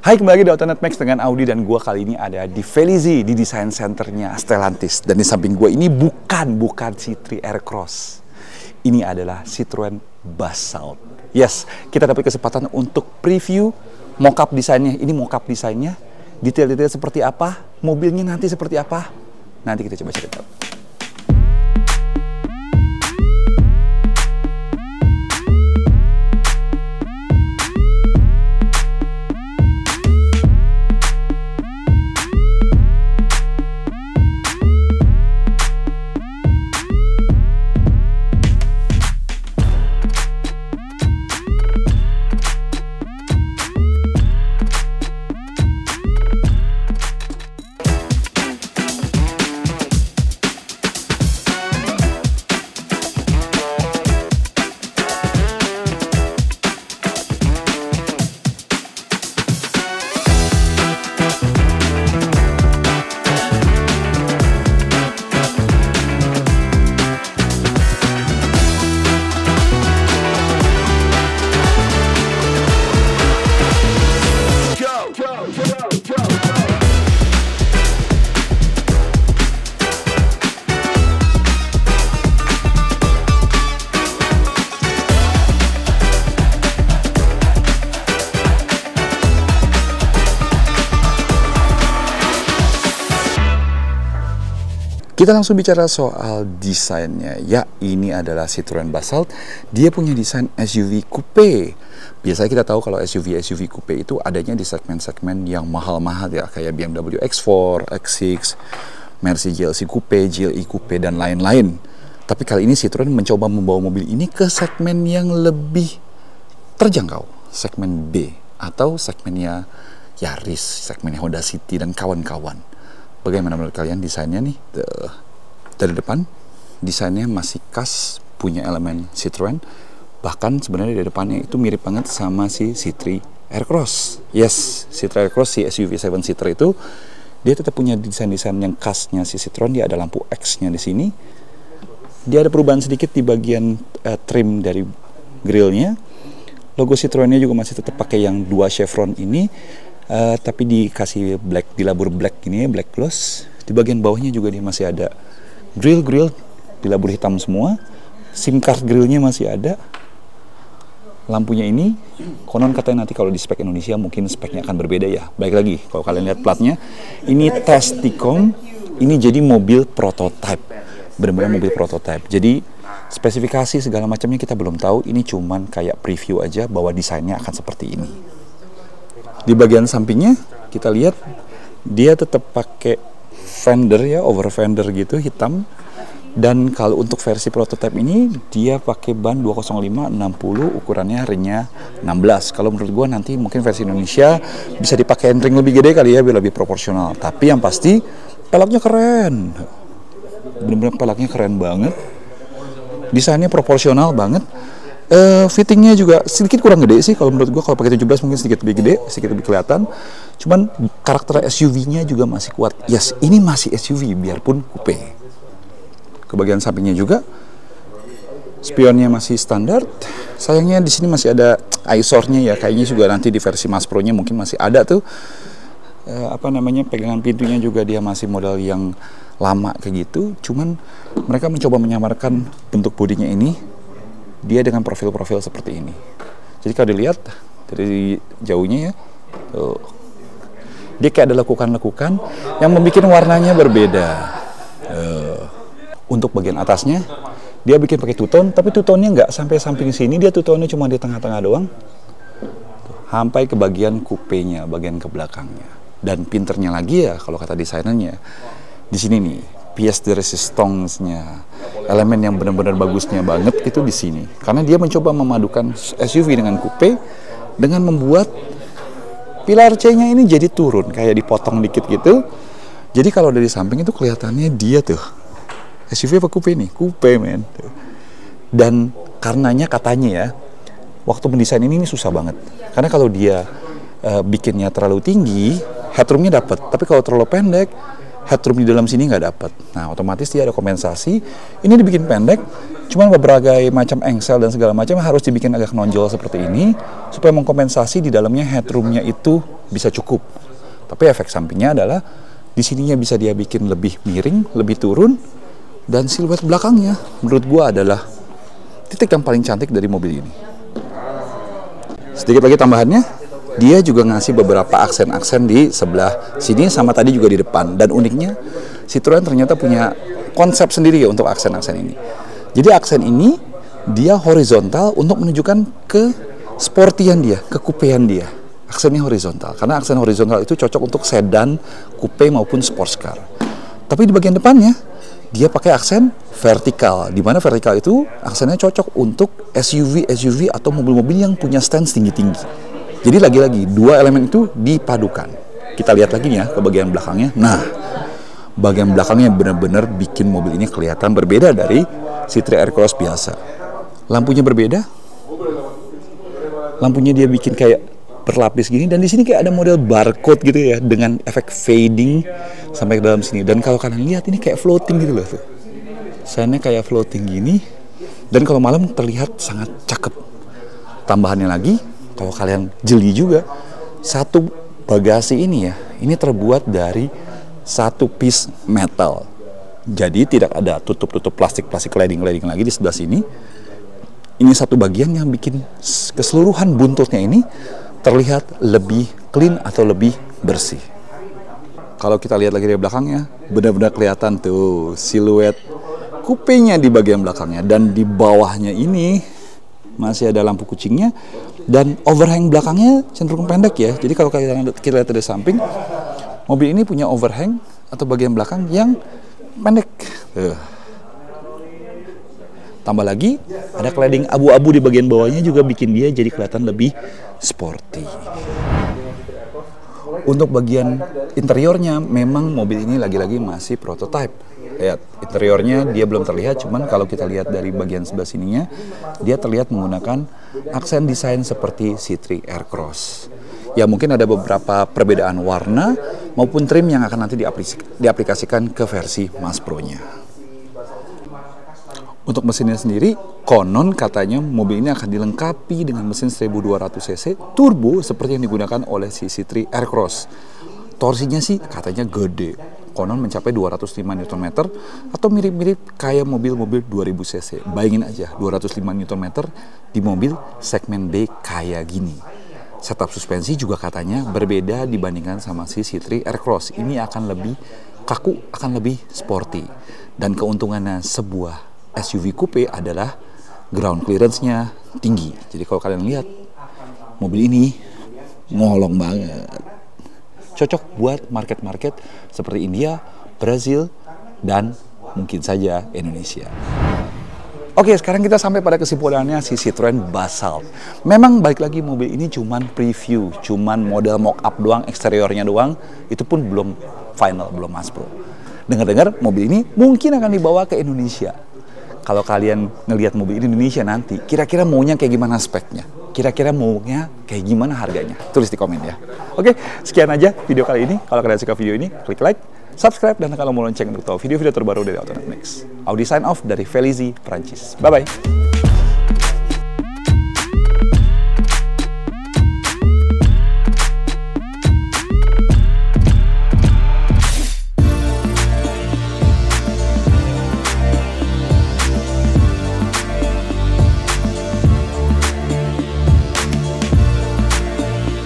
Hai, kembali lagi di Autonet Max dengan Audi dan gua kali ini ada di Vélizy di desain centernya Stellantis. Dan di samping gua ini bukan C3 Aircross. Ini adalah Citroen Basalt. Yes, kita dapat kesempatan untuk preview mock-up desainnya. Ini mock-up desainnya, detail-detail seperti apa, mobilnya nanti seperti apa. Nanti kita coba cari tahu. Kita langsung bicara soal desainnya. Ya, ini adalah Citroen Basalt. Dia punya desain SUV coupe. Biasanya kita tahu kalau SUV coupe itu adanya di segmen-segmen yang mahal-mahal ya, kayak BMW X4, X6, Mercy GLC Coupe, GLE Coupe, dan lain-lain. Tapi kali ini Citroen mencoba membawa mobil ini ke segmen yang lebih terjangkau, segmen B, atau segmennya Yaris, segmennya Honda City, dan kawan-kawan. Bagaimana menurut kalian desainnya nih? Dari depan, desainnya masih khas, punya elemen Citroen. Bahkan sebenarnya di depannya itu mirip banget sama si C3 Aircross. Yes, C3 Aircross, si SUV 7-seater itu, dia tetap punya desain-desain yang khasnya si Citroen. Dia ada lampu X-nya di sini. Dia ada perubahan sedikit di bagian trim dari grillnya. Logo Citroennya juga masih tetap pakai yang 2 chevron ini. Tapi dikasih black, dilabur black gini ya, black gloss. Di bagian bawahnya juga dia masih ada grill dilabur hitam semua. SIM card grillnya masih ada. Lampunya ini konon katanya nanti kalau di spek Indonesia mungkin speknya akan berbeda ya. Baik lagi, kalau kalian lihat platnya, ini Testicom. Ini jadi mobil prototype, benar-benar mobil prototype. Jadi spesifikasi segala macamnya kita belum tahu. Ini cuman kayak preview aja bahwa desainnya akan seperti ini. Di bagian sampingnya kita lihat dia tetap pakai fender ya, over fender gitu, hitam. Dan kalau untuk versi prototype ini dia pakai ban 205/60, ukurannya ringnya 16. Kalau menurut gua nanti mungkin versi Indonesia bisa dipakai ring lebih gede kali ya, biar lebih proporsional. Tapi yang pasti pelaknya keren, bener-bener pelaknya keren banget, desainnya proporsional banget. Fittingnya juga sedikit kurang gede sih kalau menurut gua. Kalau pakai 17 mungkin sedikit lebih gede, sedikit lebih kelihatan. Cuman karakter SUV-nya juga masih kuat. Yes, ini masih SUV biarpun coupe. Ke bagian sampingnya juga spionnya masih standar. Sayangnya di sini masih ada eyesore-nya ya. Kayaknya juga nanti di versi Mas Pro-nya mungkin masih ada tuh. Pegangan pintunya juga dia masih model yang lama kayak gitu. Cuman mereka mencoba menyamarkan bentuk bodinya ini. Dia dengan profil-profil seperti ini. Jadi kalau dilihat dari jauhnya ya, tuh, dia kayak ada lekukan-lekukan yang membuat warnanya berbeda. Untuk bagian atasnya, dia bikin pakai two-tone, tapi two-tone-nya nggak sampai samping sini, dia two-tone-nya cuma di tengah-tengah doang. Sampai ke bagian kupenya, bagian ke belakangnya. Dan pinternya lagi ya, kalau kata desainernya, di sini nih, pièce de résistance-nya, elemen yang benar-benar bagusnya banget itu di sini. Karena dia mencoba memadukan SUV dengan coupe dengan membuat pilar C-nya ini jadi turun, kayak dipotong dikit gitu. Jadi kalau dari samping itu kelihatannya dia tuh SUV apa coupe nih? Coupe, men. Dan karenanya katanya ya, waktu mendesain ini susah banget. Karena kalau dia bikinnya terlalu tinggi, headroomnya dapat. Tapi kalau terlalu pendek, headroom di dalam sini nggak dapat. Nah, otomatis dia ada kompensasi. Ini dibikin pendek, cuman berbagai macam engsel dan segala macam harus dibikin agak nonjol seperti ini supaya mengkompensasi di dalamnya headroomnya itu bisa cukup. Tapi efek sampingnya adalah di sininya bisa dia bikin lebih miring, lebih turun, dan siluet belakangnya menurut gua adalah titik yang paling cantik dari mobil ini. Sedikit lagi tambahannya, dia juga ngasih beberapa aksen-aksen di sebelah sini sama tadi juga di depan. Dan uniknya, Citroen ternyata punya konsep sendiri ya untuk aksen-aksen ini. Jadi aksen ini dia horizontal untuk menunjukkan ke sportian dia, ke kupean dia. Aksennya horizontal, karena aksen horizontal itu cocok untuk sedan, coupe maupun sports car. Tapi di bagian depannya, dia pakai aksen vertikal, di mana vertikal itu aksennya cocok untuk SUV atau mobil-mobil yang punya stance tinggi-tinggi. Jadi lagi-lagi dua elemen itu dipadukan. Kita lihat lagi ya ke bagian belakangnya. Nah, bagian belakangnya benar-benar bikin mobil ini kelihatan berbeda dari Citroen Aircross biasa. Lampunya berbeda. Lampunya dia bikin kayak berlapis gini, dan di sini kayak ada model barcode gitu ya dengan efek fading sampai ke dalam sini. Dan kalau kalian lihat ini kayak floating gitu loh tuh. Sana kayak floating gini, dan kalau malam terlihat sangat cakep. Tambahannya lagi, kalau kalian jeli juga, satu bagasi ini ya, ini terbuat dari satu piece metal. Jadi tidak ada tutup-tutup plastik cladding lagi di sebelah sini. Ini satu bagian yang bikin keseluruhan buntutnya ini terlihat lebih clean atau lebih bersih. Kalau kita lihat lagi dari belakangnya, benar-benar kelihatan tuh siluet kupenya di bagian belakangnya. Dan di bawahnya ini masih ada lampu kucingnya, dan overhang belakangnya cenderung pendek ya. Jadi kalau kita lihat dari samping, mobil ini punya overhang atau bagian belakang yang pendek. Tambah lagi, ada cladding abu-abu di bagian bawahnya juga bikin dia jadi kelihatan lebih sporty. Untuk bagian interiornya, memang mobil ini lagi-lagi masih prototype. Lihat, interiornya dia belum terlihat, cuman kalau kita lihat dari bagian sebelah sininya, dia terlihat menggunakan aksen desain seperti Citroen Aircross. Ya mungkin ada beberapa perbedaan warna maupun trim yang akan nanti diaplikasikan ke versi Mass Pro-nya. Untuk mesinnya sendiri, konon katanya mobil ini akan dilengkapi dengan mesin 1200 cc turbo seperti yang digunakan oleh si Citroen Aircross. Torsinya sih katanya gede, konon mencapai 205 Nm atau mirip-mirip kayak mobil-mobil 2000 cc. Bayangin aja 205 Nm di mobil segmen B kayak gini. Setup suspensi juga katanya berbeda dibandingkan sama si Citroen Aircross. Ini akan lebih kaku, akan lebih sporty. Dan keuntungannya sebuah SUV coupe adalah ground clearance-nya tinggi. Jadi kalau kalian lihat, mobil ini ngolong banget. Cocok buat market-market seperti India, Brazil, dan mungkin saja Indonesia. Oke, sekarang kita sampai pada kesimpulannya si Citroen Basalt. Memang balik lagi mobil ini cuman preview, cuman model mock-up doang, eksteriornya doang. Itu pun belum final, belum Mass Pro. Dengar-dengar mobil ini mungkin akan dibawa ke Indonesia. Kalau kalian ngelihat mobil ini di Indonesia nanti, kira-kira maunya kayak gimana speknya? Kira-kira maunya kayak gimana harganya? Tulis di komen ya. Oke, sekian aja video kali ini. Kalau kalian suka video ini, klik like, subscribe, dan kalau mau lonceng untuk tahu video-video terbaru dari Autonomix. Audi sign off dari Felizi, Prancis. Bye-bye.